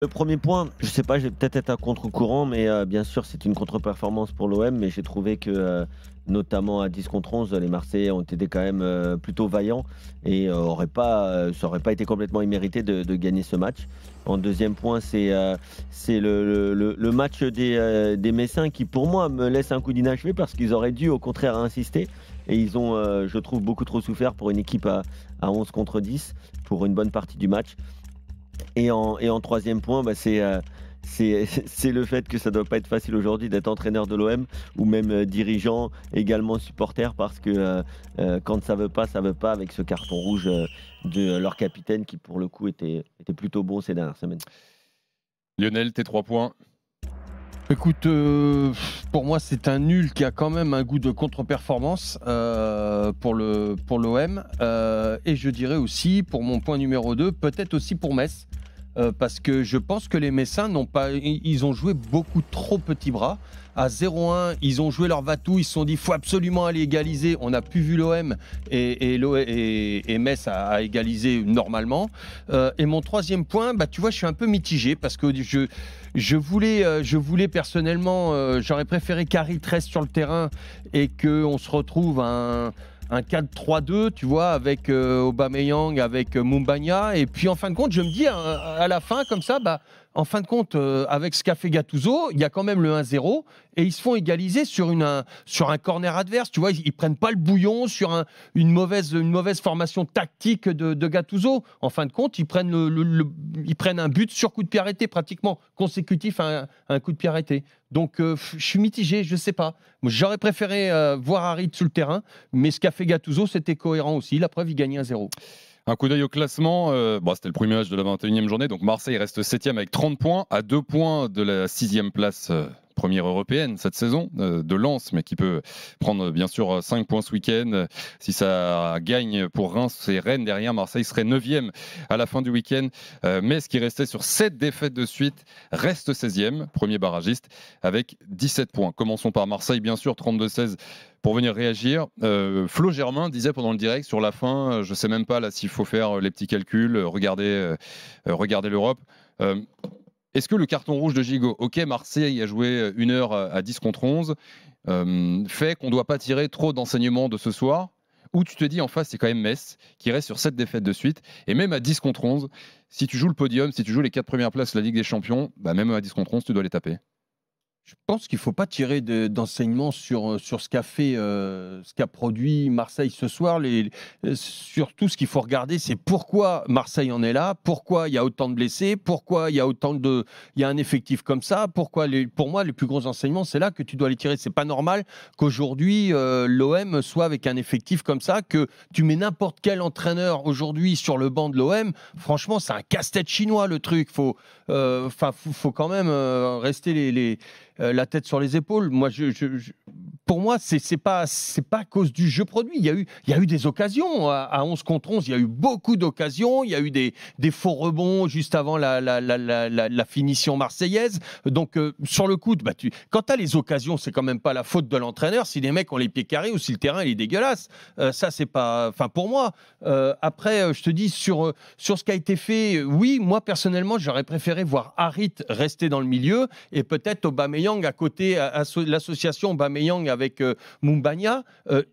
Le premier point, je sais pas, je vais peut-être être à contre-courant, mais bien sûr, c'est une contre-performance pour l'OM, mais j'ai trouvé que, notamment à 10 contre 11, les Marseillais ont été quand même, plutôt vaillants et ça aurait pas été complètement immérité de gagner ce match. En deuxième point, c'est le match des Messins qui, pour moi, me laisse un coup d'inachevé parce qu'ils auraient dû, au contraire, insister et ils ont, je trouve, beaucoup trop souffert pour une équipe à 11 contre 10 pour une bonne partie du match. Et en troisième point, bah, c'est le fait que ça doit pas être facile aujourd'hui d'être entraîneur de l'OM ou même, dirigeant, également supporter parce que, quand ça veut pas avec ce carton rouge, de leur capitaine qui pour le coup était plutôt bon ces dernières semaines. Lionel, tes 3 points. Écoute, pour moi, c'est un nul qui a quand même un goût de contre-performance pour l'OM. Et je dirais aussi, pour mon point numéro 2, peut-être aussi pour Metz. Parce que je pense que les Messins ils ont joué beaucoup trop petits bras. À 0-1, ils ont joué leur va-tout, ils se sont dit faut absolument aller égaliser. On n'a plus vu l'OM et Metz a égalisé normalement. Et mon troisième point, bah, tu vois, je suis un peu mitigé parce que je voulais personnellement, j'aurais préféré qu'Harit reste sur le terrain et qu'on se retrouve un 4-3-2, tu vois, avec Aubameyang, avec Mumbagna. Et puis, en fin de compte, je me dis, à la fin, comme ça, bah, en fin de compte, avec ce qu'a fait Gattuso, il y a quand même le 1-0 et ils se font égaliser sur un corner adverse. Tu vois, ils prennent pas le bouillon sur une mauvaise formation tactique de Gattuso. En fin de compte, ils prennent, ils prennent un but sur coup de pied arrêté, pratiquement consécutif à un coup de pied arrêté. Donc, je suis mitigé, je sais pas. J'aurais préféré voir Harit sur le terrain, mais ce qu'a fait Gattuso, c'était cohérent aussi. La preuve, il gagnait 1-0. Un coup d'œil au classement. C'était le premier match de la 21e journée. Donc Marseille reste 7e avec 30 points, à 2 points de la 6e place première européenne cette saison de Lens, mais qui peut prendre bien sûr 5 points ce week-end. Si ça gagne pour Reims et Rennes derrière, Marseille serait 9e à la fin du week-end. Metz, qui restait sur 7 défaites de suite, reste 16e, premier barragiste, avec 17 points. Commençons par Marseille, bien sûr, 32-16 pour venir réagir. Flo Germain disait pendant le direct sur la fin, je ne sais même pas là s'il faut faire les petits calculs, regarder l'Europe. Est-ce que le carton rouge de Gigot, ok, Marseille a joué 1 heure à 10 contre 11, fait qu'on ne doit pas tirer trop d'enseignements de ce soir, ou tu te dis en face c'est quand même Metz qui reste sur 7 défaites de suite, et même à 10 contre 11, si tu joues le podium, si tu joues les 4 premières places de la Ligue des Champions, bah même à 10 contre 11 tu dois les taper. Je pense qu'il ne faut pas tirer d'enseignements sur ce qu'a produit Marseille ce soir. Surtout, ce qu'il faut regarder, c'est pourquoi Marseille en est là, pourquoi il y a autant de blessés, pourquoi il y a il y a un effectif comme ça, pour moi, les plus gros enseignements, c'est là que tu dois les tirer. C'est pas normal qu'aujourd'hui, l'OM soit avec un effectif comme ça, que tu mets n'importe quel entraîneur aujourd'hui sur le banc de l'OM. Franchement, c'est un casse-tête chinois, le truc. Faut quand même rester la tête sur les épaules. Moi, pour moi, c'est pas à cause du jeu produit. Il y a eu des occasions à 11 contre 11. Il y a eu beaucoup d'occasions. Il y a eu des faux rebonds juste avant la finition marseillaise. Donc, sur le coup, quand tu as les occasions, c'est quand même pas la faute de l'entraîneur si les mecs ont les pieds carrés ou si le terrain il est dégueulasse. Ça, c'est pas. Enfin, pour moi. Après, je te dis sur ce qui a été fait. Oui, moi personnellement, j'aurais préféré voir Harit rester dans le milieu et peut-être Aubameyang à côté, l'association Aubameyang avec Mumbagna,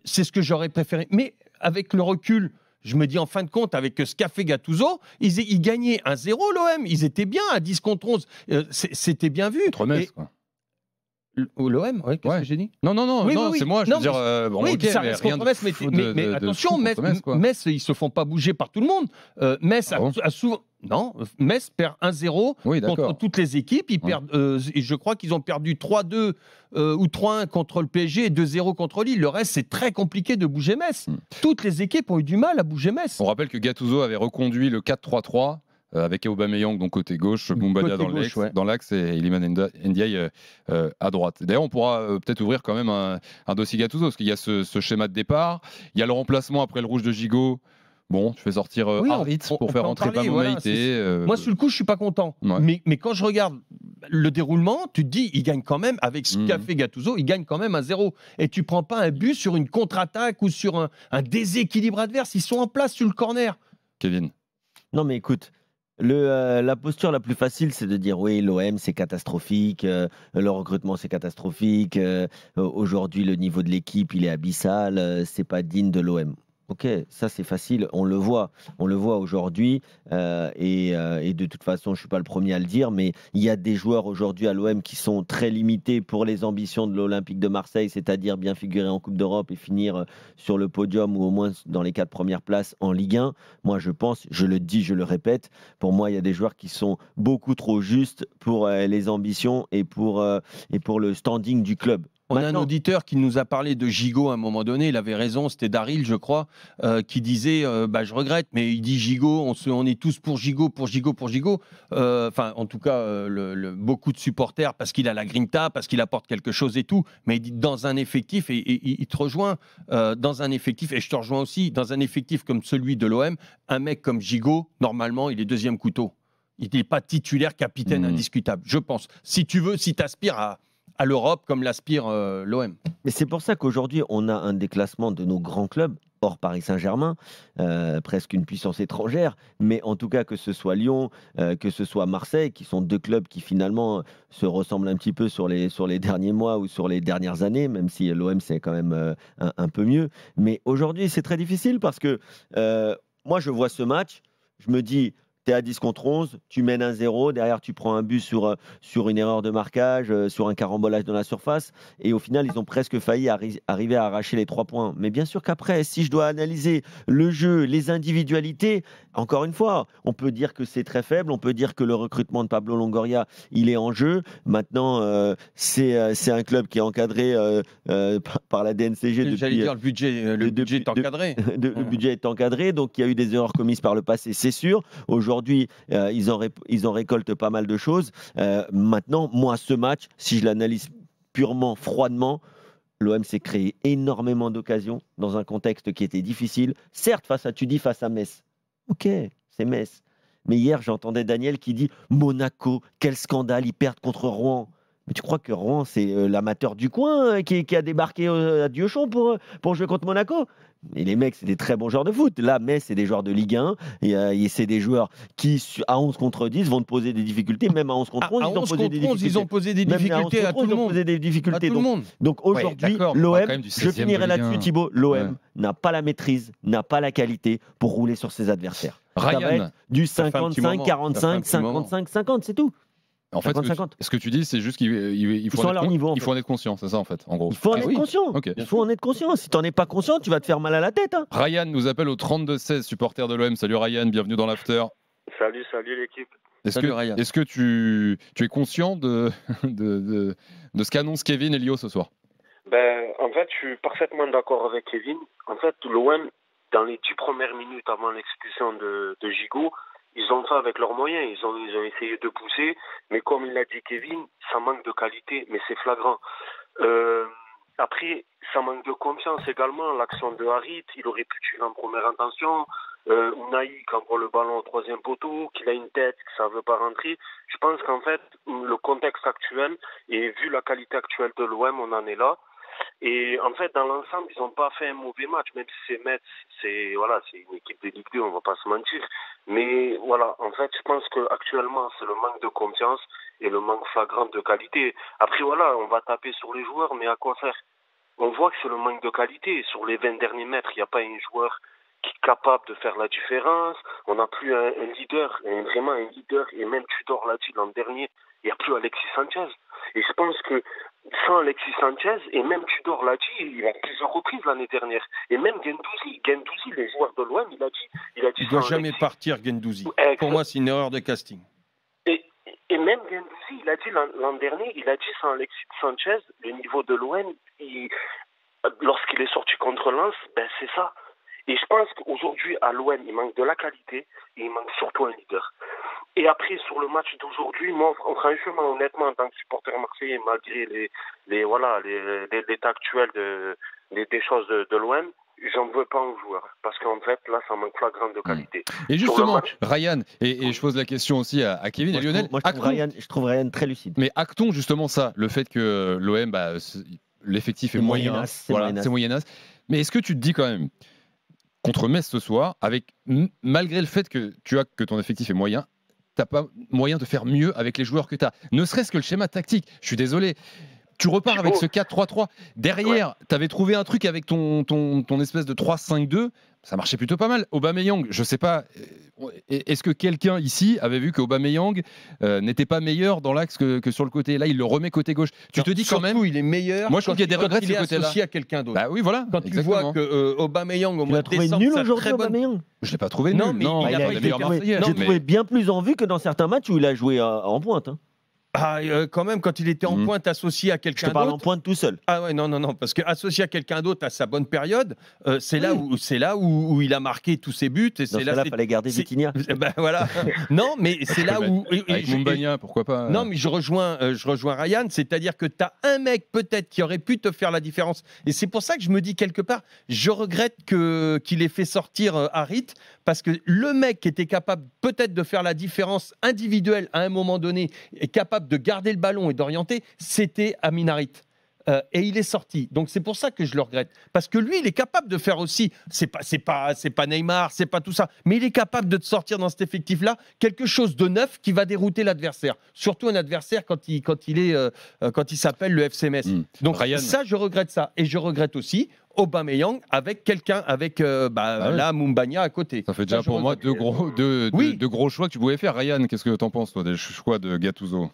c'est ce que j'aurais préféré. Mais avec le recul, je me dis en fin de compte, avec ce qu'a fait Gattuso, ils gagnaient 1-0 l'OM. Ils étaient bien à 10 contre 11. C'était bien vu. Metz, quoi. L'OM, ouais, qu'est-ce que j'ai dit? Non, Oui, c'est moi, je veux dire, oui, ok, ça mais reste rien contre Metz, mais attention, Metz, ils se font pas bouger par tout le monde. Metz a souvent... Non, Metz perd 1-0 contre toutes les équipes. Ils perdent, et je crois qu'ils ont perdu 3-2 ou 3-1 contre le PSG et 2-0 contre Lille. Le reste, c'est très compliqué de bouger Metz. Toutes les équipes ont eu du mal à bouger Metz. On rappelle que Gattuso avait reconduit le 4-3-3 avec Aubameyang donc côté gauche, Mumbagna dans l'axe et Iliman Ndiaye à droite. D'ailleurs, on pourra peut-être ouvrir quand même un dossier Gattuso, parce qu'il y a ce schéma de départ, il y a le remplacement après le rouge de Gigot. Bon, tu fais sortir Harit pour faire rentrer Bamou Meïté. Moi, sur le coup, je suis pas content. Ouais. Mais quand je regarde le déroulement, tu te dis, il gagne quand même, avec ce qu'a fait Gattuso, il gagne quand même 1-0. Et tu prends pas un but sur une contre-attaque ou sur un déséquilibre adverse. Ils sont en place sur le corner. Kevin. Non, mais écoute, La posture la plus facile, c'est de dire oui, l'OM c'est catastrophique, le recrutement c'est catastrophique, aujourd'hui le niveau de l'équipe il est abyssal, c'est pas digne de l'OM. Ok, ça c'est facile, on le voit aujourd'hui, et de toute façon je suis pas le premier à le dire, mais il y a des joueurs aujourd'hui à l'OM qui sont très limités pour les ambitions de l'Olympique de Marseille, c'est-à-dire bien figurer en Coupe d'Europe et finir sur le podium ou au moins dans les 4 premières places en Ligue 1. Moi je pense, je le dis, je le répète, pour moi, il y a des joueurs qui sont beaucoup trop justes pour les ambitions et pour le standing du club. On a un Maintenant, auditeur qui nous a parlé de Gigot à un moment donné, il avait raison, c'était Daryl, je crois, qui disait je regrette, mais il dit Gigot, on est tous pour Gigot, pour Gigot, pour Gigot. Enfin, en tout cas, beaucoup de supporters, parce qu'il a la grinta, parce qu'il apporte quelque chose et tout, mais il dit dans un effectif, et il te rejoint, dans un effectif, et je te rejoins aussi, dans un effectif comme celui de l'OM, un mec comme Gigot, normalement, il est deuxième couteau. Il n'est pas titulaire, capitaine indiscutable, je pense. Si tu veux, si tu aspires à l'Europe comme l'aspire l'OM. mais c'est pour ça qu'aujourd'hui, on a un déclassement de nos grands clubs, hors Paris Saint-Germain, presque une puissance étrangère, mais en tout cas que ce soit Lyon, que ce soit Marseille, qui sont deux clubs qui finalement se ressemblent un petit peu sur les derniers mois ou sur les dernières années, même si l'OM c'est quand même un peu mieux. Mais aujourd'hui, c'est très difficile parce que moi, je vois ce match, je me dis, tu es à 10 contre 11, tu mènes 1-0, derrière tu prends un but sur une erreur de marquage, sur un carambolage dans la surface, et au final, ils ont presque failli arriver à arracher les 3 points. Mais bien sûr qu'après, si je dois analyser le jeu, les individualités, encore une fois, on peut dire que c'est très faible, on peut dire que le recrutement de Pablo Longoria, il est en jeu. Maintenant, c'est un club qui est encadré par la DNCG depuis... J'allais dire, le budget est encadré. Le budget est encadré, donc il y a eu des erreurs commises par le passé, c'est sûr. Aujourd'hui, ils en récoltent pas mal de choses. Maintenant, moi, ce match, si je l'analyse purement, froidement, l'OM s'est créé énormément d'occasions dans un contexte qui était difficile. Certes, face à Metz. Ok, c'est Metz. Mais hier, j'entendais Daniel qui dit « Monaco, quel scandale, ils perdent contre Rouen ». Mais tu crois que Rouen, c'est l'amateur du coin qui a débarqué à Dieuchon pour jouer contre Monaco? Et les mecs, c'est des très bons joueurs de foot. Là, Metz, c'est des joueurs de Ligue 1. Et c'est des joueurs qui, à 11 contre 10, vont te poser des difficultés. Même à 11 contre 11, ils ont posé des difficultés à tout le monde. Donc aujourd'hui, l'OM, je finirai là-dessus, Thibaut, l'OM n'a pas la maîtrise, n'a pas la qualité pour rouler sur ses adversaires. Ryan, ça va être du 55, 45, 55, 50, c'est tout. En fait, ce que tu dis, c'est juste qu'il faut en être conscient, c'est ça en fait, en gros. Il faut en être conscient. Okay. Il faut en être conscient. Si tu n'en es pas conscient, tu vas te faire mal à la tête. Hein. Ryan nous appelle au 32-16, supporter de l'OM. Salut Ryan, bienvenue dans l'after. Salut l'équipe. Est-ce que tu es conscient de ce qu'annonce Kevin Elio ce soir? En fait, je suis parfaitement d'accord avec Kevin. En fait, l'OM, dans les 10 premières minutes avant l'expulsion de Gigot, ils ont fait avec leurs moyens, ils ont essayé de pousser, mais comme il l'a dit Kevin, ça manque de qualité, mais c'est flagrant. Après, ça manque de confiance également, l'action de Harit, il aurait pu tuer en première intention, Unai qui envoie le ballon au 3e poteau, qu'il a une tête, que ça ne veut pas rentrer. Je pense qu'en fait, le contexte actuel, et vu la qualité actuelle de l'OM, on en est là. Et en fait, dans l'ensemble, ils n'ont pas fait un mauvais match, même si c'est Metz, c'est une équipe de Ligue 2, on ne va pas se mentir. Mais voilà, en fait, je pense qu'actuellement, c'est le manque de confiance et le manque flagrant de qualité. Après, voilà, on va taper sur les joueurs, mais à quoi faire? On voit que c'est le manque de qualité. Sur les 20 derniers mètres, il n'y a pas un joueur qui est capable de faire la différence. On n'a plus un leader, vraiment un leader. Et même Tudor l'a dit l'an dernier, il n'y a plus Alexis Sanchez. Et je pense que sans Alexis Sanchez, et même Tudor l'a dit, il a plusieurs reprises l'année dernière. Et même Guendouzi, les joueurs de l'OM, il a dit il ne doit jamais partir, Guendouzi. Pour moi, c'est une erreur de casting. Et même Guendouzi, il a dit l'an dernier, il a dit sans Alexis Sanchez, le niveau de l'OM, lorsqu'il est sorti contre Lens, c'est ça. Et je pense qu'aujourd'hui, à l'OM, il manque de la qualité et il manque surtout un leader. Et après, sur le match d'aujourd'hui, moi, franchement, honnêtement, en tant que supporter marseillais, malgré l'état actuel des choses de l'OM, j'en veux pas aux joueurs. Parce qu'en fait, là, ça manque flagrant de qualité. Et justement, Ryan, et je pose la question aussi à Kevin et Lionel. Je trouve Ryan très lucide. Mais actons justement ça, le fait que l'OM, l'effectif est moyen. C'est moyennasse. Mais est-ce que tu te dis quand même, contre Metz ce soir, malgré le fait que ton effectif est moyen, t'as pas moyen de faire mieux avec les joueurs que tu as. Ne serait-ce que le schéma tactique. Je suis désolé. Tu repars avec ce 4-3-3. Derrière, tu avais trouvé un truc avec ton espèce de 3-5-2. Ça marchait plutôt pas mal. Aubameyang, je sais pas. Est-ce que quelqu'un ici avait vu qu'Aubameyang n'était pas meilleur dans l'axe que sur le côté? Là, il le remet côté gauche. Tu te dis quand même. Il est meilleur. Moi, je trouve qu'il y a des regrets de il ce est côté-là. associé à quelqu'un d'autre. Bah oui, voilà. Quand tu vois que Aubameyang au Tu mois l'as de trouvé décembre, nul sa aujourd'hui, très bonne. Aubameyang? Je l'ai pas trouvé Non, nul. mais Non, il a il pas est été meilleur Marseillais. J'ai mais- trouvé bien plus en vue que dans certains matchs où il a joué en pointe. Hein. Quand même, quand il était en pointe associé à Je quelqu'un te parle en d'autre. pointe tout seul. Ah ouais, non, parce que associé à quelqu'un d'autre à sa bonne période, c'est là où il a marqué tous ses buts. Et Dans c'est ce là, cas-là, il fallait garder Vitinha. Ben voilà. Non, mais c'est là où. Avec Moumbagna, pourquoi pas. Non, mais je rejoins Ryan, c'est-à-dire que tu as un mec peut-être qui aurait pu te faire la différence. Et c'est pour ça que je me dis quelque part, je regrette qu'il ait fait sortir Harit, parce que le mec qui était capable peut-être de faire la différence individuelle à un moment donné, est capable de garder le ballon et d'orienter, c'était Amin Harit. Et il est sorti. Donc c'est pour ça que je le regrette. Parce que lui, il est capable de faire aussi. C'est pas Neymar, c'est pas tout ça. Mais il est capable de te sortir dans cet effectif-là quelque chose de neuf qui va dérouter l'adversaire. Surtout un adversaire quand il s'appelle le FC Metz. Donc Ryan. ça, je regrette ça. Et je regrette aussi Aubameyang avec quelqu'un, là, Moumbagna à côté. Ça fait déjà pour moi deux gros choix que tu pouvais faire. Ryan, qu'est-ce que t'en penses, toi, des choix de Gattuso?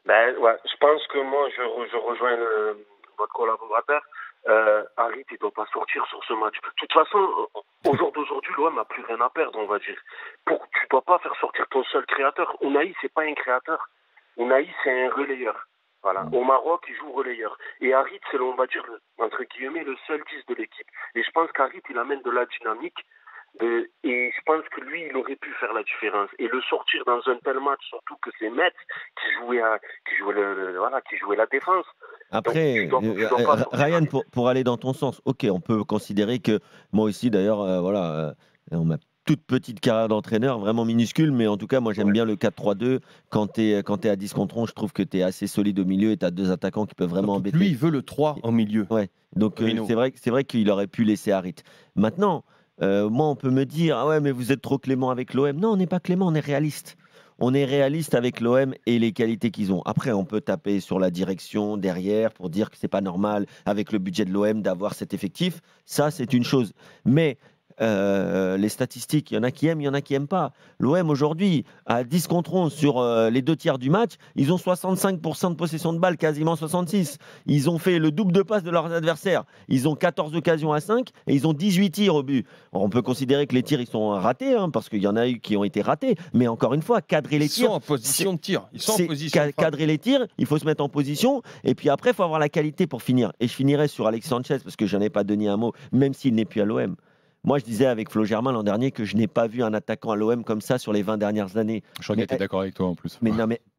Ben, ouais, je pense que moi, je rejoins votre collaborateur. Harit, il ne doit pas sortir sur ce match. De toute façon, au jour d'aujourd'hui, l'OM n'a plus rien à perdre, on va dire. Tu ne dois pas faire sortir ton seul créateur. Unai, c'est pas un créateur. Unai, c'est un relayeur. Voilà. Au Maroc, il joue relayeur. Et Harit, c'est, on va dire, entre guillemets, le seul 10 de l'équipe. Et je pense qu'Harit, il amène de la dynamique. Et je pense que lui, il aurait pu faire la différence. Et le sortir dans un tel match, surtout que c'est Metz qui jouait la défense. Après, Ryan, pour aller dans ton sens, ok, on peut considérer que moi aussi, d'ailleurs, on m'a toute petite carrière d'entraîneur, vraiment minuscule, mais en tout cas, moi j'aime bien le 4-3-2. Quand tu es à 10 contre 11, je trouve que tu es assez solide au milieu et tu as deux attaquants qui peuvent vraiment embêter. Lui, il veut le 3 en milieu. Ouais, donc c'est vrai qu'il aurait pu laisser Harit. Maintenant, moi, on peut me dire, ah ouais, mais vous êtes trop clément avec l'OM. Non, on n'est pas clément, on est réaliste. On est réaliste avec l'OM et les qualités qu'ils ont. Après, on peut taper sur la direction derrière pour dire que c'est pas normal avec le budget de l'OM d'avoir cet effectif. Ça, c'est une chose. Mais les statistiques, il y en a qui aiment, il y en a qui n'aiment pas. L'OM aujourd'hui, à 10 contre 11 sur les 2 tiers du match, ils ont 65% de possession de balle, quasiment 66. Ils ont fait le double de passes de leurs adversaires. Ils ont 14 occasions à 5 et ils ont 18 tirs au but. Alors, on peut considérer que les tirs, ils sont ratés, parce qu'il y en a eu qui ont été ratés. Mais encore une fois, cadrer les tirs. Ils sont en position de tir. Cadrer les tirs, il faut se mettre en position. Et puis après, il faut avoir la qualité pour finir. Et je finirai sur Alexis Sanchez, parce que je n'en ai pas donné un mot, même s'il n'est plus à l'OM. Moi, je disais avec Flo Germain l'an dernier que je n'ai pas vu un attaquant à l'OM comme ça sur les 20 dernières années. Je crois qu'il était d'accord avec toi en plus.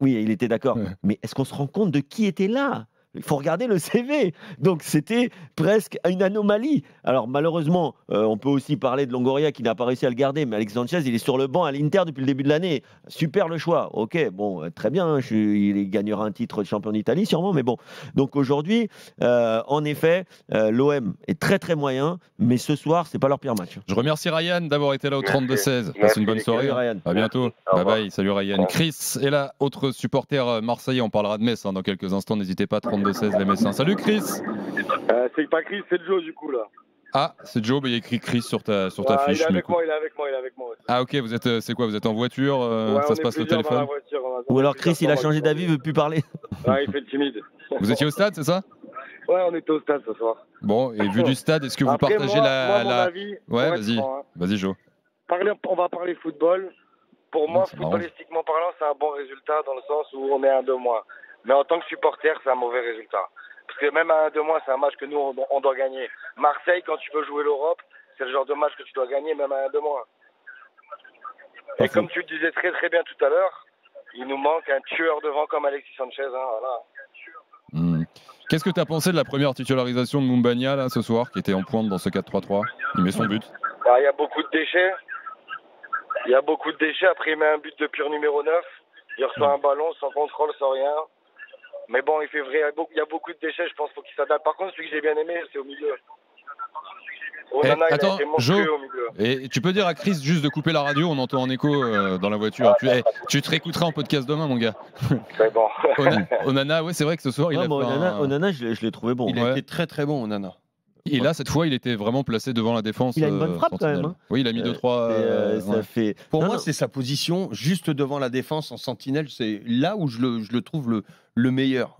Oui, il était d'accord. Ouais. Mais est-ce qu'on se rend compte de qui était là ? Il faut regarder le CV. Donc, c'était presque une anomalie. Alors, malheureusement, on peut aussi parler de Longoria qui n'a pas réussi à le garder. Mais Alexis Sanchez, il est sur le banc à l'Inter depuis le début de l'année. Super le choix. Ok, bon, très bien. Il gagnera un titre de champion d'Italie, sûrement. Mais bon. Donc, aujourd'hui, en effet, l'OM est très, très moyen. Mais ce soir, c'est pas leur pire match. Je remercie Ryan d'avoir été là au 32-16. Passe une bonne soirée. Salut, Ryan. À bientôt. Bye bye. Salut Ryan. Chris est là, autre supporter marseillais. On parlera de Metz dans quelques instants. N'hésitez pas. 32-16 les Messins. Salut Chris. C'est pas Chris, c'est Joe du coup là. Ah, c'est Joe, il y a écrit Chris sur ta fiche. Il est avec moi aussi. Ah ok, vous êtes, c'est quoi, vous êtes en voiture, ça se passe au téléphone ou alors Chris, il a changé d'avis, il veut plus parler. Ouais, il fait le timide. Vous étiez au stade, c'est ça? Ouais, on était au stade ce soir. Bon, et vu du stade, est-ce que vous partagez mon avis, ouais, vas-y Joe. On va parler football. Pour moi, footballistiquement parlant, c'est un bon résultat dans le sens où on est à 2 mois. Mais en tant que supporter, c'est un mauvais résultat. Parce que même à 2 mois, c'est un match que nous, on doit gagner. Marseille, quand tu veux jouer l'Europe, c'est le genre de match que tu dois gagner même à 2 mois. Et comme tu le disais très très bien tout à l'heure, il nous manque un tueur devant comme Alexis Sanchez. Voilà. Qu'est-ce que tu as pensé de la première titularisation de Moumbagna là, ce soir, qui était en pointe dans ce 4-3-3? Il met son but. Il y a beaucoup de déchets. Après, il met un but de pur numéro 9. Il reçoit un ballon sans contrôle, sans rien. Mais bon, il y a beaucoup de déchets, je pense qu'il faut qu'il s'adapte. Par contre, celui que j'ai bien aimé, c'est au milieu. Onana, il a attends, été monstrueux Jo, au milieu. et tu peux dire à Chris juste de couper la radio, on entend en écho dans la voiture. Tu te réécouteras en podcast demain, mon gars. C'est bon. Onana, ouais, c'est vrai que ce soir, il a fait Onana, je l'ai trouvé bon. Il a été très très bon, Onana. Et là, cette fois, il était vraiment placé devant la défense. Il a une bonne frappe quand même. Hein. Oui, il a mis 2-3. Ça fait... Pour moi, c'est sa position juste devant la défense en sentinelle. C'est là où je le trouve le meilleur.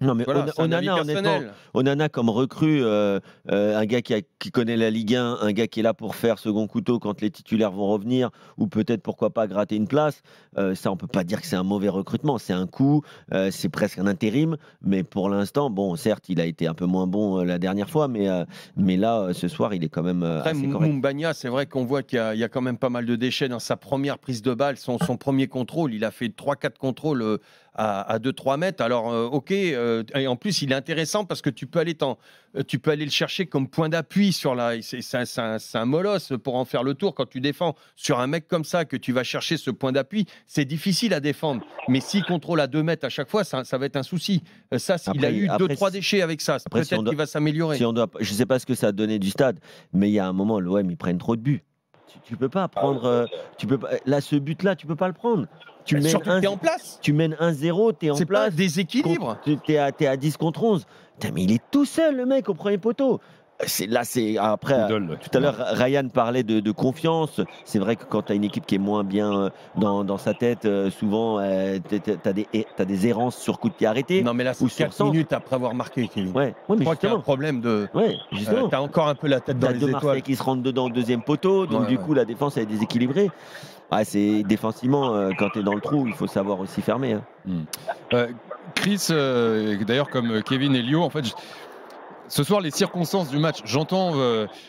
Non, mais Voilà, c'est un avis Onana, honnêtement, personnel. Onana comme recrue, un gars qui connaît la Ligue 1, un gars qui est là pour faire second couteau quand les titulaires vont revenir, ou peut-être pourquoi pas gratter une place, ça on peut pas dire que c'est un mauvais recrutement, c'est un coup, c'est presque un intérim, mais pour l'instant, bon, certes, il a été un peu moins bon la dernière fois, mais là, ce soir, il est quand même Après, assez correct. Moumbagna, c'est vrai qu'on voit qu'il y a quand même pas mal de déchets dans sa première prise de balle, son premier contrôle. Il a fait 3-4 contrôles à 2-3 mètres. Alors, ok, et en plus, il est intéressant parce que tu peux aller le chercher comme point d'appui sur la. C'est un molosse pour en faire le tour quand tu défends. Sur un mec comme ça, que tu vas chercher ce point d'appui, c'est difficile à défendre. Mais s'il contrôle à 2 mètres à chaque fois, ça va être un souci. Il a eu 2-3 déchets avec ça. Peut-être qu'il va s'améliorer. Je ne sais pas ce que ça a donné du stade, mais il y a un moment, l'OM, ils prennent trop de buts. Tu peux pas prendre. Là, ce but-là, tu peux pas le prendre. Surtout que t'es en place. Tu mènes 1-0, t'es en place. C'est pas un déséquilibre. T'es à 10 contre 11. Putain, mais il est tout seul, le mec, au premier poteau. Après, tout à l'heure, Ryan parlait de confiance. C'est vrai que quand tu as une équipe qui est moins bien dans sa tête, souvent, tu as des errances sur coup de pied arrêté. Non, mais là, c'est 4 minutes après avoir marqué, Kevin. Ouais, mais je crois qu'il y a un problème de. Ouais, justement. Tu as encore un peu la tête dans les étoiles. Marseille qui se rentrent dedans au deuxième poteau. Donc, du coup, la défense, elle est déséquilibrée. C'est défensivement, quand tu es dans le trou, il faut savoir aussi fermer. Hein. Chris, d'ailleurs, comme Kevin et Lio, en fait. Ce soir, les circonstances du match, j'entends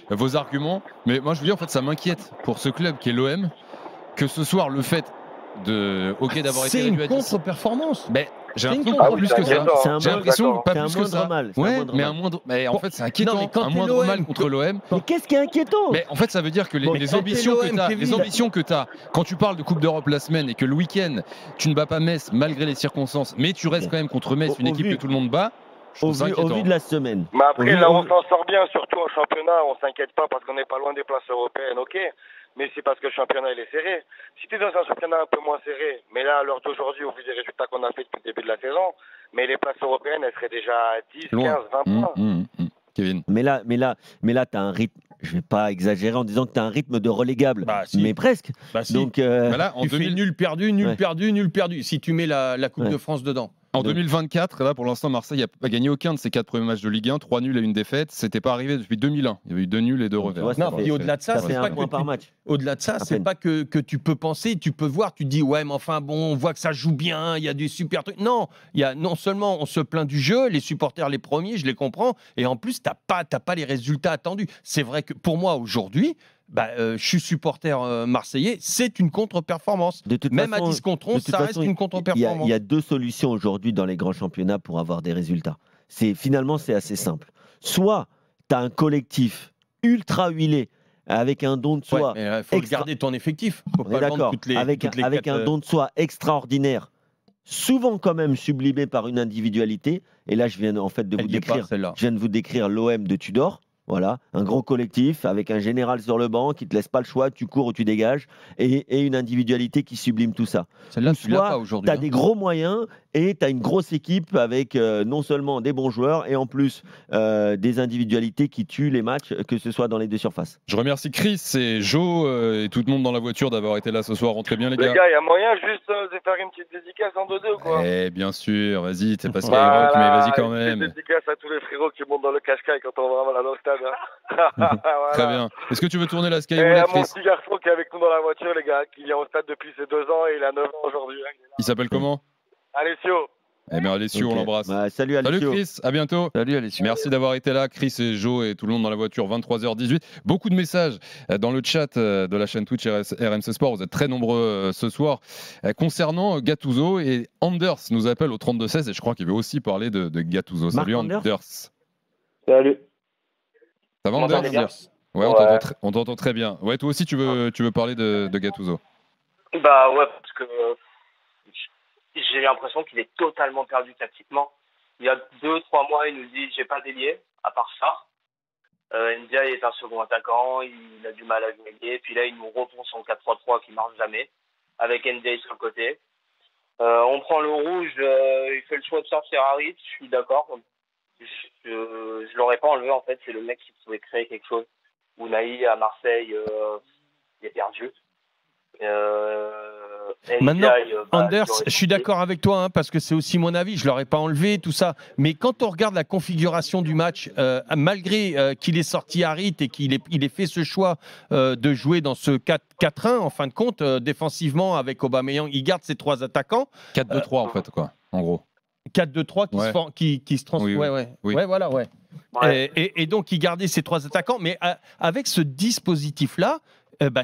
vos arguments, mais moi je vous dis, en fait, ça m'inquiète pour ce club qui est l'OM, que ce soir, le fait d'avoir été réduit à 10. C'est une contre-performance. J'ai l'impression pas plus que ça. J'ai l'impression pas plus que ça. Ouais, mais un moindre. Mais en fait, c'est inquiétant. Un moindre mal contre l'OM. Mais qu'est-ce qui est inquiétant? Mais en fait, ça veut dire que les ambitions que tu as, quand tu parles de Coupe d'Europe la semaine et que le week-end, tu ne bats pas Metz malgré les circonstances, mais tu restes quand même contre Metz, une équipe que tout le monde bat. Au vu de la semaine. Mais après, là, on s'en sort bien, surtout en championnat. On s'inquiète pas parce qu'on n'est pas loin des places européennes, ok. Mais c'est parce que le championnat, il est serré. Si tu es dans un championnat un peu moins serré, mais là, à l'heure d'aujourd'hui, au vu des résultats qu'on a fait depuis le début de la saison, mais les places européennes, elles seraient déjà à 10, 15, 20 points. Kevin. Mais là, tu as un rythme. Je vais pas exagérer en disant que tu as un rythme de relégable, mais presque. Si. Donc, là, tu fais nul perdu, nul perdu, nul perdu. Si tu mets la Coupe de France dedans. En 2024, là pour l'instant, Marseille n'a pas gagné aucun de ses 4 premiers matchs de Ligue 1, 3 nuls et une défaite. C'était pas arrivé depuis 2001. Il y avait eu 2 nuls et 2 revers. Et au-delà de ça, c'est pas un point par match. Au-delà de ça, c'est pas que tu peux penser, tu peux voir, tu te dis ouais, mais enfin bon, on voit que ça joue bien, il y a du super truc. Non, il y a non seulement on se plaint du jeu, les supporters les premiers, je les comprends, et en plus t'as pas les résultats attendus. C'est vrai que pour moi aujourd'hui. Je suis supporter marseillais, c'est une contre-performance. Même façon, à 10 contre 11, ça reste une contre-performance. Il y a 2 solutions aujourd'hui dans les grands championnats pour avoir des résultats. Finalement, c'est assez simple. Soit tu as un collectif ultra huilé, avec un don de soi. Il faut garder ton effectif. Faut on est d'accord. Avec un don de soi extraordinaire, souvent quand même sublimé par une individualité. Et là, je viens en fait de vous décrire l'OM de Tudor. Voilà, un gros collectif avec un général sur le banc qui te laisse pas le choix, tu cours ou tu dégages, et une individualité qui sublime tout ça. Celle-là, tu l'as pas aujourd'hui. Tu as des gros moyens et tu as une grosse équipe avec non seulement des bons joueurs et en plus des individualités qui tuent les matchs, que ce soit dans les deux surfaces. Je remercie Chris et Joe et tout le monde dans la voiture d'avoir été là ce soir. Rentrez bien les gars. Les gars, il y a moyen juste de faire une petite dédicace en 2-2 quoi. Bien sûr, vas-y, t'es pas Skyrock, mais vas-y quand même. Une dédicace à tous les frérots qui montent dans le cache-caille quand on va là dans le stade. Voilà. Très bien. Est-ce que tu veux tourner la Sky Roulette, Chris? Mon petit garçon qui est avec nous dans la voiture, les gars, qui vient au stade depuis ses 2 ans et il a 9 ans aujourd'hui. Il s'appelle comment? Alessio. Eh bien, Alessio, on l'embrasse. Salut Alessio. Salut Chris, à bientôt. Salut Alessio. Merci d'avoir été là, Chris et Joe et tout le monde dans la voiture, 23h18. Beaucoup de messages dans le chat de la chaîne Twitch RMC Sport. Vous êtes très nombreux ce soir. Concernant Gattuso, et Anders nous appelle au 32-16 et je crois qu'il veut aussi parler de Gattuso. Salut Anders. Salut. Ça va Anders? Ouais, on t'entend très bien. Ouais, toi aussi tu veux parler de Gattuso? Bah ouais, parce que j'ai l'impression qu'il est totalement perdu tactiquement. Il y a 2-3 mois, il nous dit j'ai pas d'ailier, à part ça. Ndiaye est un second attaquant, il a du mal à gagner. Puis là, il nous repond son 4-3-3 qui marche jamais, avec Ndiaye sur le côté. On prend le rouge, il fait le choix de sortir Harit, je suis d'accord. Je l'aurais pas enlevé en fait, c'est le mec qui pouvait créer quelque chose. Ounahi à Marseille, il est perdu. Maintenant, Ndiaye, Anders, je suis d'accord avec toi, hein, parce que c'est aussi mon avis, je ne l'aurais pas enlevé, tout ça. Mais quand on regarde la configuration du match, malgré qu'il ait sorti Harit et qu'il ait fait ce choix de jouer dans ce 4-4-1, en fin de compte, défensivement avec Aubameyang, il garde ses 3 attaquants. 4-2-3 en fait, quoi, en gros. 4-2-3 qui se transforme. Oui. Ouais, voilà. Et donc, il gardait ses 3 attaquants. Mais avec ce dispositif-là,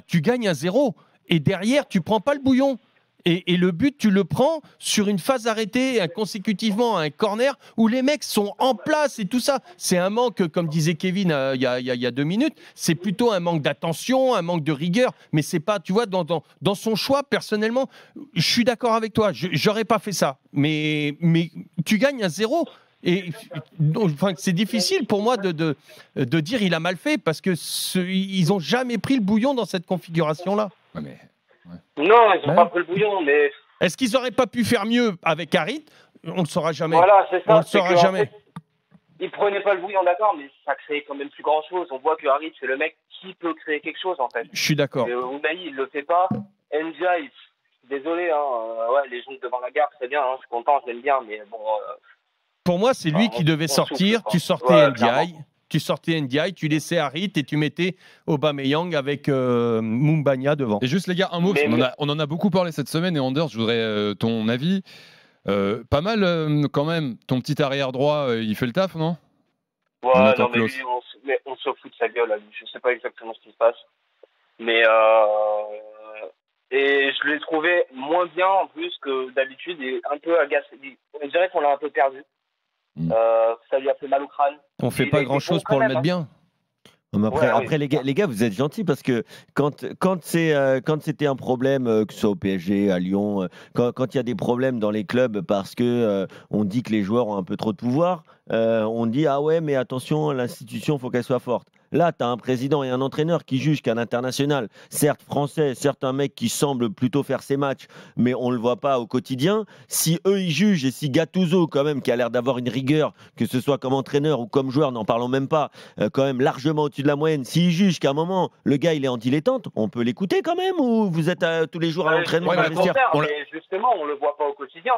tu gagnes 1-0. Et derrière, tu prends pas le bouillon. Et le but, tu le prends sur une phase arrêtée consécutivement à un corner où les mecs sont en place et tout ça. C'est un manque, comme disait Kevin il y a 2 minutes, c'est plutôt un manque d'attention, un manque de rigueur. Mais c'est pas, tu vois, dans son choix, personnellement, je suis d'accord avec toi. J'aurais pas fait ça. Mais tu gagnes 1-0. Et enfin, c'est difficile pour moi de dire il a mal fait parce que ils ont jamais pris le bouillon dans cette configuration-là. Ouais, mais... Non, ils n'ont pas pris le bouillon, mais... Est-ce qu'ils n'auraient pas pu faire mieux avec Harit? On ne le saura jamais. Voilà, c'est ça. On ne le saura jamais. En fait, ils prenaient pas le bouillon, d'accord, mais ça créait quand même plus grand-chose. On voit que Harit, c'est le mec qui peut créer quelque chose, en fait. Je suis d'accord. Ounahi, il le fait pas. Ndiaye, désolé, les gens devant la gare, c'est bien, je suis content, je l'aime bien, mais bon... Pour moi, c'est lui qui devait sortir. Tu sortais Ndiaye. Tu sortais Ndiaye, tu laissais Harit et tu mettais Aubameyang avec Moumbagna devant. Et juste les gars, un mot, on en a beaucoup parlé cette semaine et Anders, je voudrais ton avis. Pas mal quand même, ton petit arrière droit, il fait le taf, non? Ouais, non mais lui, on se fout de sa gueule, je sais pas exactement ce qui se passe. Mais et je l'ai trouvé moins bien en plus que d'habitude et un peu agacé. On dirait qu'on l'a un peu perdu. Ça lui a fait mal au crâne. On fait pas grand chose pour le mettre bien. Après les gars, vous êtes gentils parce que quand c'était un problème, que ce soit au PSG, à Lyon, quand il y a des problèmes dans les clubs parce que on dit que les joueurs ont un peu trop de pouvoir, on dit ah ouais mais attention, l'institution faut qu'elle soit forte. Là, tu as un président et un entraîneur qui jugent qu'à l'international, certes français, certes un mec qui semble plutôt faire ses matchs, mais on ne le voit pas au quotidien. Si eux, ils jugent, et si Gattuso, quand même, qui a l'air d'avoir une rigueur, que ce soit comme entraîneur ou comme joueur, n'en parlons même pas, quand même largement au-dessus de la moyenne, s'il juge qu'à un moment, le gars, il est en dilettante, on peut l'écouter quand même ou vous êtes tous les jours à l'entraînement mais justement, on ne le voit pas au quotidien.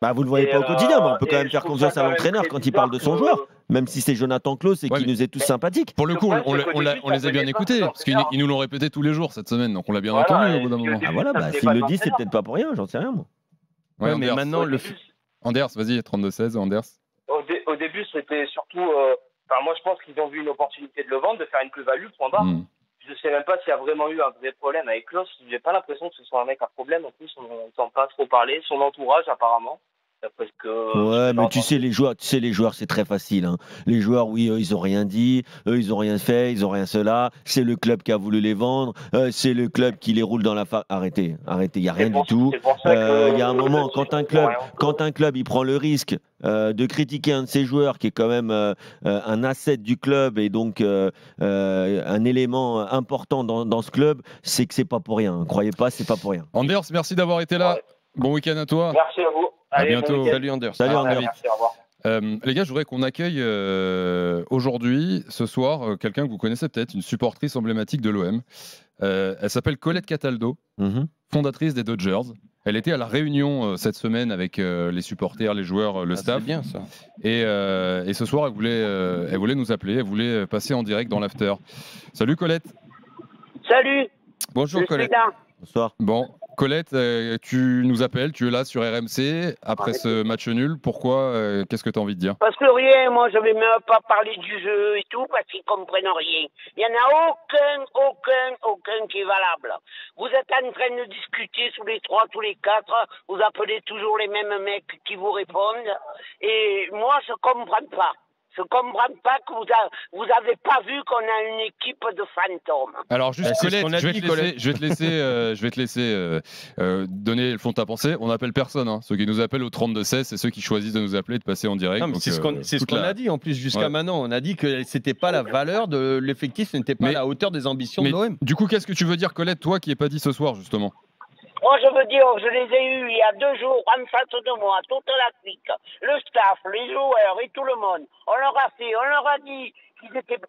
Bah, vous ne le voyez pas au quotidien, mais on peut quand même faire confiance à l'entraîneur quand il parle de son joueur, même si c'est Jonathan Klaus et qui nous est tous sympathique. Pour le coup, on les a bien écoutés, parce qu'ils nous l'ont répété tous les jours cette semaine, donc on l'a bien entendu au bout d'un moment. Ah voilà, s'il le dit, c'est peut-être pas pour rien, j'en sais rien moi. Ouais, mais maintenant, Anders, vas-y, 32-16, Anders. Au début, c'était surtout... moi, je pense qu'ils ont vu une opportunité de le vendre, de faire une plus-value, point barre. Je sais même pas s'il y a vraiment eu un vrai problème avec Klaus. J'ai pas l'impression que ce soit un mec à problème. En plus, on n'entend pas trop parler. Son entourage, apparemment. Ouais, mais tu sais, les joueurs, c'est très facile. Hein. Les joueurs, oui, eux, ils ont rien dit, eux, ils ont rien fait, ils ont rien cela. C'est le club qui a voulu les vendre, c'est le club qui les roule dans la face. Arrêtez, il y a rien du tout. Il y a un moment, quand un club, il prend le risque de critiquer un de ses joueurs qui est quand même un asset du club et donc un élément important dans ce club, c'est que c'est pas pour rien. Croyez pas, c'est pas pour rien. Anders, merci d'avoir été là. Bon week-end à toi. Merci à vous. À bientôt. Salut Anders. Salut Anders. Merci, au revoir. Les gars, je voudrais qu'on accueille aujourd'hui, ce soir, quelqu'un que vous connaissez peut-être, une supportrice emblématique de l'OM. Elle s'appelle Colette Cataldo, fondatrice des Dodgers. Elle était à la réunion cette semaine avec les supporters, les joueurs, le staff. C'est bien ça. Et ce soir, elle voulait nous appeler, elle voulait passer en direct dans l'after. Salut Colette. Salut. Bonjour Colette. Bonsoir. Bon, Colette, tu nous appelles, tu es là sur RMC après ce match nul. Pourquoi qu'est-ce que tu as envie de dire? Parce que rien, moi je ne vais même pas parler du jeu et tout, parce qu'ils ne comprennent rien. Il n'y en a aucun qui est valable. Vous êtes en train de discuter tous les 3, tous les 4, vous appelez toujours les mêmes mecs qui vous répondent, et moi je ne comprends pas. Je comprends pas que vous avez pas vu qu'on a une équipe de fantômes. Alors juste Colette, je vais te laisser donner le fond de ta pensée. On n'appelle personne, hein. Ceux qui nous appellent au 32-16, c'est ceux qui choisissent de nous appeler, de passer en direct. Non, mais c'est ce qu'on a dit en plus jusqu'à maintenant. On a dit que c'était pas la valeur de l'effectif, ce n'était pas à la hauteur des ambitions de l'OM. Du coup, qu'est-ce que tu veux dire, Colette, toi qui n'es pas dit ce soir justement? Moi, je veux dire, je les ai eus il y a 2 jours en face de moi, toute la clique, le staff, les joueurs et tout le monde. On leur a dit qu'ils étaient,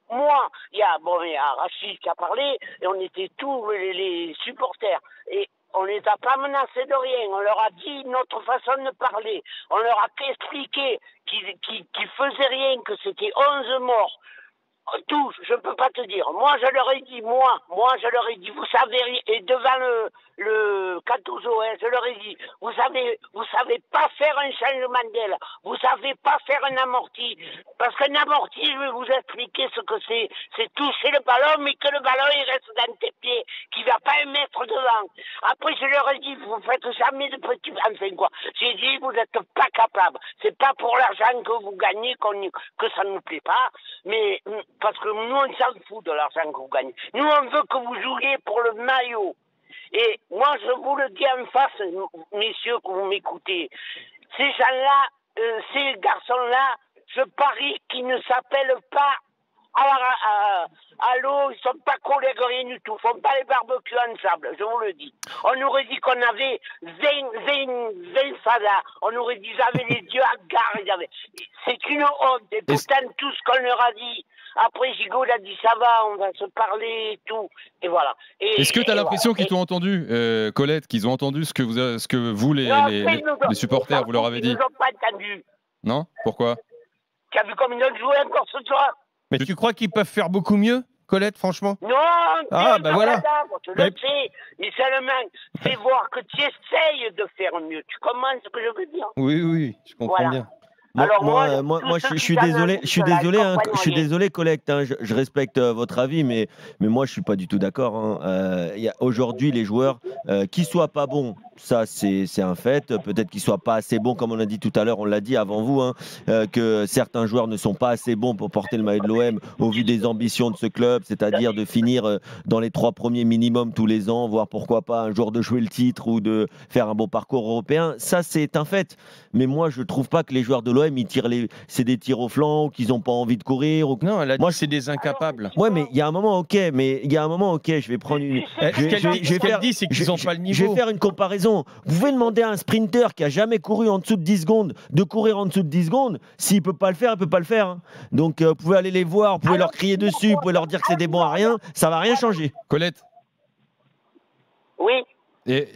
il y a Rachid qui a parlé, et on était tous les supporters. Et on les a pas menacés de rien. On leur a dit notre façon de parler. On leur a expliqué qu'ils faisaient rien, que c'était 11 morts. Tous, je peux pas te dire. Moi, je leur ai dit, vous savez, et devant le Gattuso, je leur ai dit, vous savez pas faire un changement d'aile, vous savez pas faire un amorti, parce qu'un amorti, je vais vous expliquer ce que c'est toucher le ballon, mais que le ballon, il reste dans tes pieds, qu'il va pas un mètre devant. Après, je leur ai dit, vous faites jamais de petits, enfin quoi. J'ai dit, vous êtes pas capable. C'est pas pour l'argent que vous gagnez que ça nous plaît pas, mais parce que nous, on s'en fout de l'argent que vous gagnez. Nous, on veut que vous jouiez pour le maillot. Et moi, je vous le dis en face, messieurs, que vous m'écoutez. Ces gens-là, ces garçons-là, je parie qu'ils ne s'appellent pas à l'eau, ils sont pas collègues, rien du tout. Ils font pas les barbecues ensemble, je vous le dis. On aurait dit qu'on avait 20 fadas. On aurait dit qu'ils avaient les yeux à gare. C'est une honte. Et pourtant, tout ce qu'on leur a dit. Après, Gigot a dit ça va, on va se parler et tout. Et voilà. Est-ce que tu as l'impression qu'ils t'ont entendu, Colette, qu'ils ont entendu ce que vous les supporters, vous leur avez dit? Ils n'ont pas entendu. Non? Pourquoi? Tu as vu comme ils ont joué encore ce soir? Mais tu crois qu'ils peuvent faire beaucoup mieux, Colette, franchement? Non, voilà. Je le sais, mais seulement, fais voir que tu essayes de faire mieux. Tu comprends ce que je veux dire? Oui, je comprends bien. Moi, je suis désolé, Colette. Hein, je respecte votre avis, mais moi, je suis pas du tout d'accord. Hein. Aujourd'hui, les joueurs, qu'ils soient pas bons, ça, c'est un fait. Peut-être qu'ils soient pas assez bons, comme on a dit tout à l'heure, on l'a dit avant vous, hein, que certains joueurs ne sont pas assez bons pour porter le maillot de l'OM au vu des ambitions de ce club, c'est-à-dire de finir dans les 3 premiers minimum tous les ans, voire pourquoi pas un jour de jouer le titre ou de faire un bon parcours européen. Ça, c'est un fait. Mais moi, je trouve pas que les joueurs de l'OM, c'est des tirs au flanc ou qu'ils n'ont pas envie de courir. Non, elle a dit c'est des incapables. Ouais, mais il y a un moment, ok, je vais prendre une. Ce qu'elle dit, c'est qu'ils n'ont pas le niveau. Je vais faire une comparaison. Vous pouvez demander à un sprinter qui a jamais couru en dessous de 10 secondes de courir en dessous de 10 secondes. S'il peut pas le faire, il peut pas le faire. Hein. Donc, vous pouvez aller les voir, vous pouvez leur crier dessus, vous pouvez leur dire que c'est des bons à rien. Ça va rien changer. Colette. Oui. Et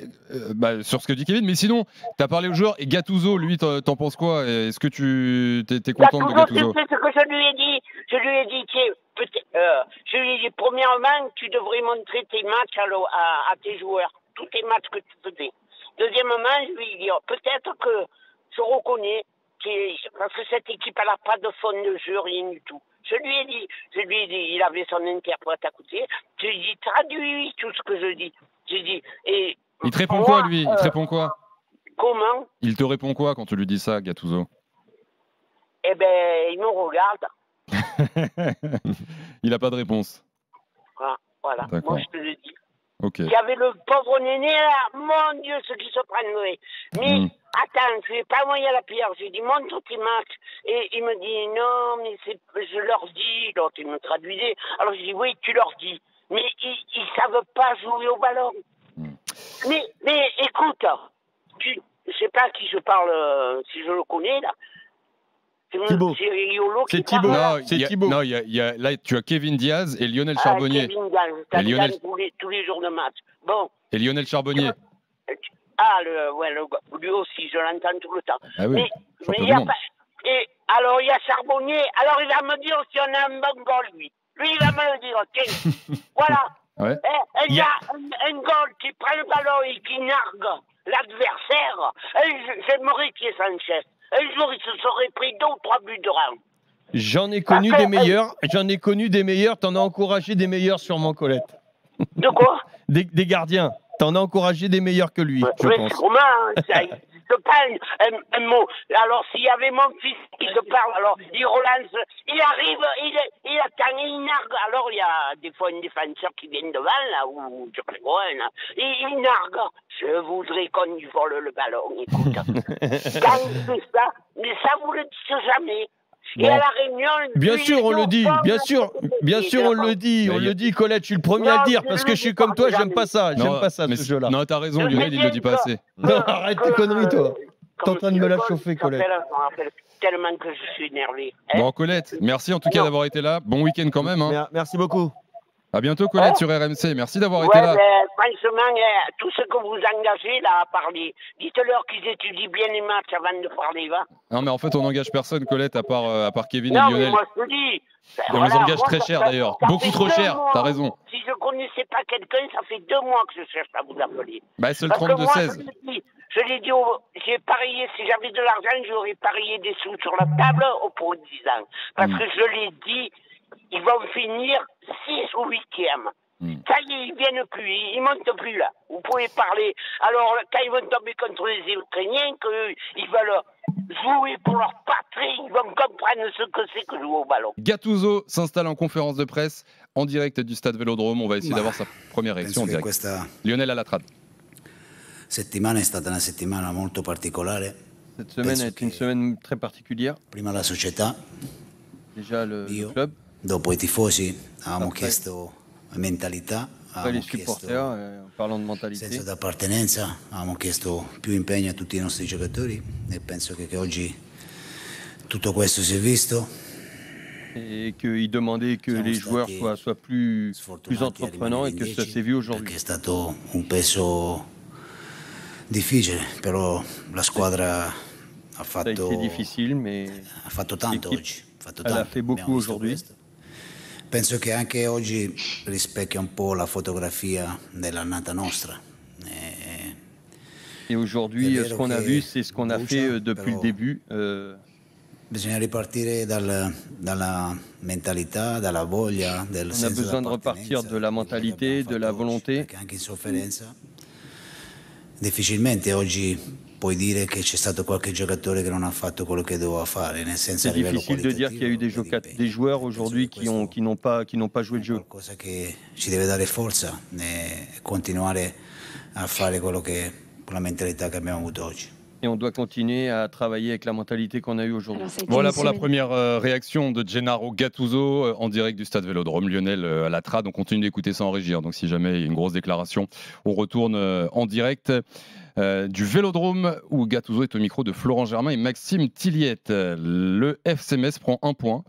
sur ce que dit Kevin, mais sinon, tu as parlé aux joueurs et Gattuso, lui, t'en penses quoi? Est-ce que tu es content de Gattuso? C'est ce que je lui ai dit. Je lui ai dit, premièrement, tu devrais montrer tes matchs à tes joueurs, tous tes matchs que tu faisais. Deuxièmement, je lui ai dit, peut-être que je reconnais, parce que cette équipe, elle n'a pas de fond de jeu, rien du tout. Je lui ai dit, il avait son interprète à côté, je lui ai dit, traduis tout ce que je dis. J'ai dit, et il te répond quoi, lui? Il te répond quoi? Comment? Il te répond quoi quand tu lui dis ça, Gattuso? Eh ben, il me regarde. Il n'a pas de réponse. Voilà. Moi, je te le dis. Okay. Il y avait le pauvre néné là, mon Dieu, ce qui se prendrait. Mais attends, je vais pas envoyer à la pierre. J'ai dit, montre tes matchs. Et il me dit, non, mais je leur dis. Donc, il me traduisait. Alors, je dis, oui, tu leur dis. Mais ils ne savent pas jouer au ballon. Mais écoute, je ne sais pas à qui je parle, si je le connais, là. Thibaut. C'est Riolo qui C'est Thibaut. parle. C'est Thibaut. Non, là, tu as Kevin Diaz et Lionel Charbonnier. Kevin Diaz, tous les jours de match. Bon. Et Lionel Charbonnier. Lui aussi, je l'entends tout le temps. Ah oui, mais il y a pas... Et alors, il y a Charbonnier. Alors, il va me dire si on a un bon goal, lui. Lui, il va me le dire. Tiens, voilà. Ouais. Il y a un goal qui prend le ballon et qui nargue l'adversaire. J'aimerais qu'il y ait Sanchez. Un jour, il se serait pris 2 ou 3 buts de rang. J'en ai connu des meilleurs. T'en as encouragé des meilleurs sûrement, Colette. De quoi? Des gardiens. T'en as encouragé des meilleurs que lui, je pense. Comment, ils pas un mot. Alors, s'il y avait mon fils qui se parle, alors il relance, il arrive, il attend, il nargue. Alors, il y a des fois un défenseur qui vient devant, là, ou sur les coins, là. Il nargue. Je voudrais qu'on lui vole le ballon, écoute. Quand il fait ça, mais ça, vous le dites jamais. Bon. Et à la réunion, Bien sûr, on le dit, bien sûr, on le dit, Colette, je suis le premier à le dire, parce que je suis comme toi, j'aime pas ça, ce jeu-là. Non, t'as raison, Lionel, il le dit pas assez. Non, arrête tes conneries, toi. T'es en train de me la chauffer, Colette. Je me rappelle tellement que je suis énervé. Bon, Colette, merci en tout cas d'avoir été là. Bon week-end quand même. Hein. Merci beaucoup. À bientôt, Colette, sur RMC. Merci d'avoir été là. Franchement, tout ce que vous engagez là à parler, dites-leur qu'ils étudient bien les matchs avant de parler, va. Non, mais en fait, on n'engage personne, Colette, à part Kevin non, et Lionel. Mais moi, je te dis. Et on les engage très cher d'ailleurs. Beaucoup trop cher, t'as raison. Si je connaissais pas quelqu'un, ça fait 2 mois que je cherche à vous appeler. Bah, c'est le 32-16. Je l'ai dit, j'ai parié, si j'avais de l'argent, j'aurais parié des sous sur la table pour 10 ans. Parce que je l'ai dit, ils vont finir 6 ou 8e. Ça y est, ils viennent plus, ils montent plus là. Vous pouvez parler. Alors, quand ils vont tomber contre les Ukrainiens, qu'ils veulent jouer pour leur patrie, ils vont comprendre ce que c'est que jouer au ballon. Gattuso s'installe en conférence de presse en direct du stade Vélodrome. On va essayer d'avoir sa première réaction en direct. Lionel à la trad. Settimana è stata una settimana molto particolare. Cette semaine a été une semaine très particulière. Prima la società. Déjà le club. Dopo i tifosi avevamo chiesto mentalità. Après les supporters, en parlant de mentalité. Senso d'appartenenza, avevamo chiesto più impegno a tutti i nostri giocatori e penso che oggi tutto questo si è visto. Et qu'il demandait que les joueurs soient plus entreprenants et que ça s'est vu aujourd'hui. È stato un peso difficile, però la squadra ha fatto. Ça a été difficile, mais ha fatto tanto oggi. Elle a fait beaucoup aujourd'hui. Penso che anche oggi rispecchia un po' la fotografia dell'annata nostra. Et aujourd'hui, ce qu'on a vu, c'est ce qu'on a fait depuis le début. Bisogna ripartire dalla mentalità, dalla voglia, del senso. On a besoin de repartir de la mentalité, de la volonté. Anche in sofferenza. Difficilmente oggi puoi dire che c'è stato qualche giocatore che non ha fatto quello che doveva fare, nel senso. C'est difficile de dire qu'il y a eu des joueurs aujourd'hui qui n'ont pas joué le jeu. Qualcosa che ci deve dare forza e continuare a fare quello che con la mentalità che abbiamo avuto oggi. Et on doit continuer à travailler avec la mentalité qu'on a eue aujourd'hui. Voilà pour la première réaction de Gennaro Gattuso en direct du stade Vélodrome. Lionel à la trad, on continue d'écouter ça en régie. Donc si jamais il y a une grosse déclaration, on retourne en direct du Vélodrome où Gattuso est au micro de Florent Germain et Maxime Tilliette. Le FC Metz prend 1 point.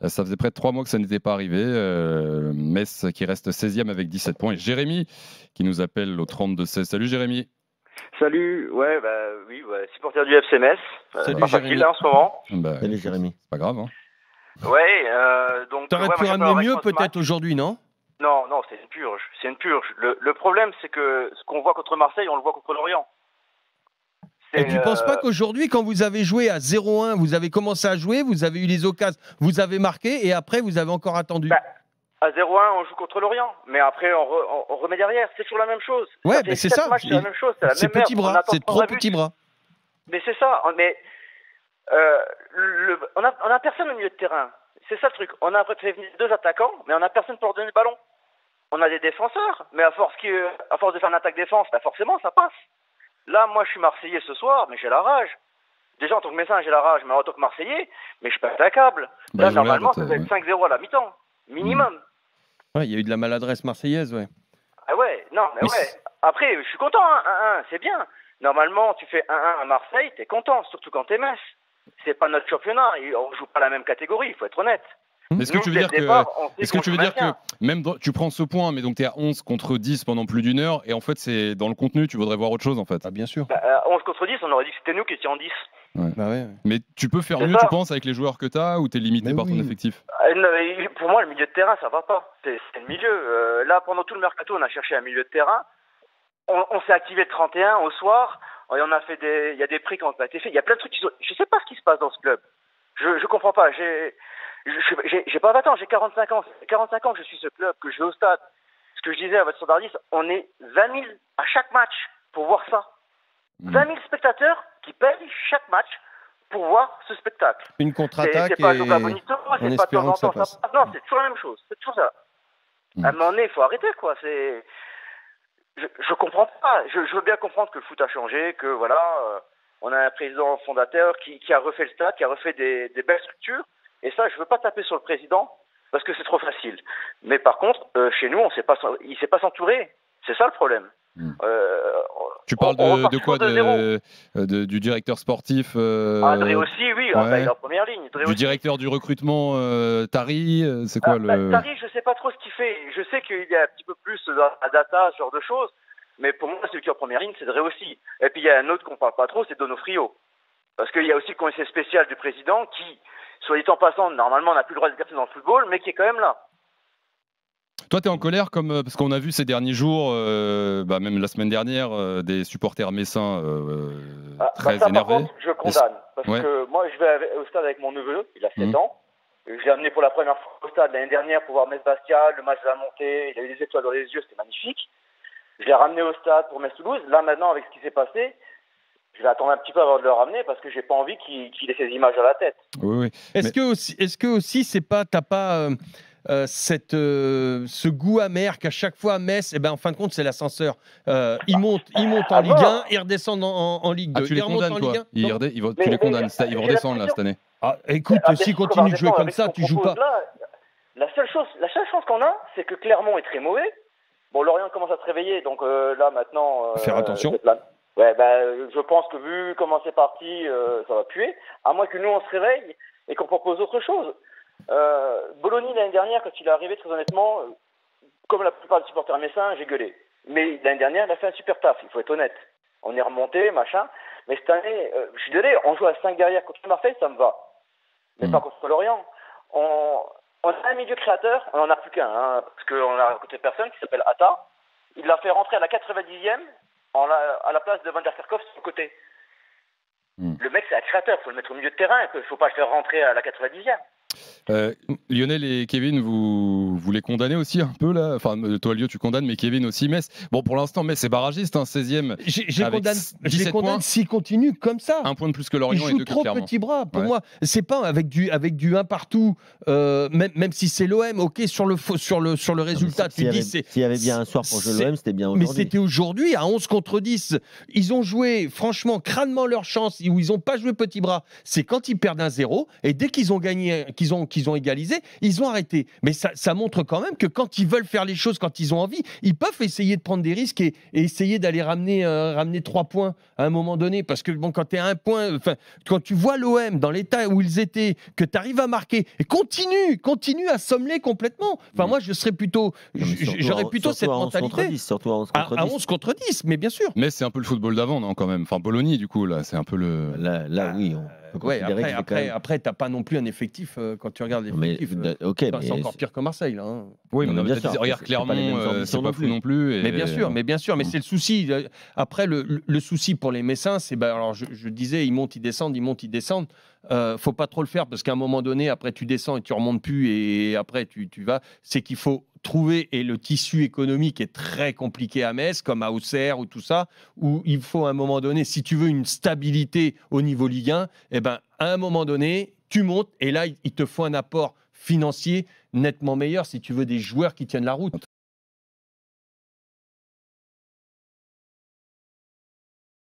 Ça faisait près de 3 mois que ça n'était pas arrivé. Metz qui reste 16e avec 17 points. Et Jérémy qui nous appelle au 32-16. Salut Jérémy. Salut, supporter du FC Metz. Salut pas Jérémy. facile là, en ce moment. Salut Jérémy. C'est pas grave. Hein. Donc. T'aurais pu ramener mieux peut-être aujourd'hui, non? Non, c'est une purge. C'est une purge. Le problème, c'est que ce qu'on voit contre Marseille, on le voit contre Lorient. Et tu ne penses pas qu'aujourd'hui, quand vous avez joué à 0-1, vous avez commencé à jouer, vous avez eu les occasions, vous avez marqué et après vous avez encore attendu? À 0-1, on joue contre Lorient, mais après on remet derrière. C'est toujours la même chose. Ouais, mais c'est ça. C'est la même chose. C'est petit bras. C'est trop petit bras. Mais c'est ça. Mais on a personne au milieu de terrain. C'est ça le truc. On a fait venir 2 attaquants, mais on a personne pour leur donner le ballon. On a des défenseurs, mais à force de faire une attaque-défense, forcément ça passe. Là, moi, je suis Marseillais ce soir, mais j'ai la rage. Déjà, en tant que médecin, j'ai la rage, mais en tant que Marseillais, mais je pète un câble. Là, normalement, ça doit être 5-0 à la mi-temps, minimum. Ouais, il y a eu de la maladresse marseillaise, ouais. Ah ouais, non, mais ouais. Après, je suis content, 1-1, c'est bien. Normalement, tu fais 1-1 à Marseille, t'es content, surtout quand t'es Metz. C'est pas notre championnat, on joue pas la même catégorie, il faut être honnête. Est-ce que tu veux dire que même tu prends ce point, mais donc tu es à 11 contre 10 pendant plus d'1 heure, et en fait, c'est dans le contenu, tu voudrais voir autre chose en fait? Ah, bien sûr. 11 contre 10, on aurait dit que c'était nous qui étions en 10. Ouais. Bah ouais. Mais tu peux faire mieux, tu penses, avec les joueurs que tu as, ou tu es limité par ton effectif? Pour moi, le milieu de terrain, ça va pas. C'est le milieu. Là, pendant tout le mercato, on a cherché un milieu de terrain. On s'est activé le 31 au soir. Et on a fait il y a des prix qui ont été faits. Il y a plein de trucs. Je sais pas ce qui se passe dans ce club. Je comprends pas. J'ai pas 20 ans, j'ai 45 ans. C'est 45 ans que je suis ce club, que je vais au stade. Ce que je disais à votre standardiste, on est 20 000 à chaque match pour voir ça. 20 000 spectateurs qui payent chaque match pour voir ce spectacle. Une contre-attaque c'est pas et Joga Bonito, c'est pas de temps en temps ça passe. Non, c'est toujours la même chose. C'est toujours ça. À un moment donné, il faut arrêter, quoi. Je comprends pas. Je veux bien comprendre que le foot a changé, que voilà, on a un président fondateur qui a refait le stade, qui a refait des belles structures. Et ça, je veux pas taper sur le président parce que c'est trop facile. Mais par contre, chez nous, il sait pas s'entourer. C'est ça le problème. Tu parles de quoi du directeur sportif André aussi, oui, il est en première ligne. Du directeur du recrutement, Tari, c'est quoi Tari, je sais pas trop ce qu'il fait. Je sais qu'il y a un petit peu plus à data, ce genre de choses. Mais pour moi, celui qui est en première ligne, c'est Drey aussi. Et puis il y a un autre qu'on parle pas trop, c'est Donofrio. Parce qu'il y a aussi le conseiller spécial du président qui, soit dit en passant, normalement n'a plus le droit d'exercer dans le football, mais qui est quand même là. Toi, tu es en colère parce qu'on a vu ces derniers jours, même la semaine dernière, des supporters messins très énervés. Par contre, je condamne. Parce que moi, je vais au stade avec mon neveu, il a 7 ans. Je l'ai amené pour la première fois au stade l'année dernière pour voir Metz-Bastia, le match de la montée. Il avait des étoiles dans les yeux, c'était magnifique. Je l'ai ramené au stade pour Metz-Toulouse. Là, maintenant, avec ce qui s'est passé, je vais attendre un petit peu avant de le ramener parce que j'ai pas envie qu'il ait ces images à la tête. Oui. Est-ce que aussi, t'as pas ce goût amer qu'à chaque fois à Metz, en fin de compte, c'est l'ascenseur. Ils montent en Ligue 1, ils redescent en Ligue 2. Tu les condamnes, toi. Tu les condamnes. Ils vont redescendre là cette année. Écoute, s'ils continuent de jouer comme ça, tu joues pas. Là, la seule chance qu'on a, c'est que Clermont est très mauvais. Bon, Lorient commence à se réveiller, donc là maintenant. Faire attention. Je pense que vu comment c'est parti, ça va puer. À moins que nous on se réveille et qu'on propose autre chose. Bologna l'année dernière, quand il est arrivé, très honnêtement, comme la plupart des supporters messins, j'ai gueulé. Mais l'année dernière, il a fait un super taf, il faut être honnête. On est remonté, machin. Mais cette année, je suis désolé, on joue à 5 derrière contre Marseille, ça me va. Mais pas contre Lorient. On a un milieu créateur, on n'en a plus qu'un, parce qu'on a à côté personne qui s'appelle Atta. Il l'a fait rentrer à la 90e à la place de Van der Kerkhoff sur le côté. Le mec, c'est un créateur, il faut le mettre au milieu de terrain, il ne faut pas le faire rentrer à la 90e. Lionel et Kevin, vous les condamnez aussi un peu là. Enfin, toi, Lio, tu condamnes, mais Kevin aussi. Metz. Bon, pour l'instant, Metz est barragiste, 16e. Je les condamne s'ils continuent comme ça. Un point de plus que Lorient et 2 trop petits bras. Pour moi, c'est pas avec du 1 partout. Même si c'est l'OM, ok, sur le résultat, tu dis c'est. S'il y avait bien un soir pour jouer l'OM, c'était bien aujourd'hui. Mais c'était aujourd'hui à 11 contre 10. Ils ont joué, franchement, crânement leur chance, où ils n'ont pas joué petit bras. C'est quand ils perdent 1-0 et dès qu'ils ont gagné, qu'ils ont égalisé, ils ont arrêté. Mais ça montre quand même que quand ils veulent faire les choses, quand ils ont envie, ils peuvent essayer de prendre des risques et essayer d'aller ramener 3 points à un moment donné. Parce que bon, quand tu es à 1 point, quand tu vois l'OM dans l'état où ils étaient, que tu arrives à marquer et continue à sommeler complètement. Enfin, moi, je serais plutôt, j'aurais plutôt cette mentalité. Surtout à 11 contre 10. À 11 contre 10, mais bien sûr. Mais c'est un peu le football d'avant, non, quand même. Enfin, Bologna, du coup, là, c'est un peu le. Là oui. Après, t'as pas non plus un effectif quand tu regardes l'effectif. C'est encore pire que Marseille, là. Oui, mais bien sûr. Regarde, Clermont, c'est pas fou non plus. Mais bien sûr, mais c'est le souci. Après, le souci pour les Messins, c'est, alors je disais, ils montent, ils descendent. Faut pas trop le faire parce qu'à un moment donné, après tu descends et tu remontes plus et après tu vas. C'est qu'il faut trouver, et le tissu économique est très compliqué à Metz, comme à Auxerre ou tout ça, où il faut à un moment donné, si tu veux une stabilité au niveau Ligue 1, à un moment donné, tu montes et là, il te faut un apport financier nettement meilleur si tu veux des joueurs qui tiennent la route.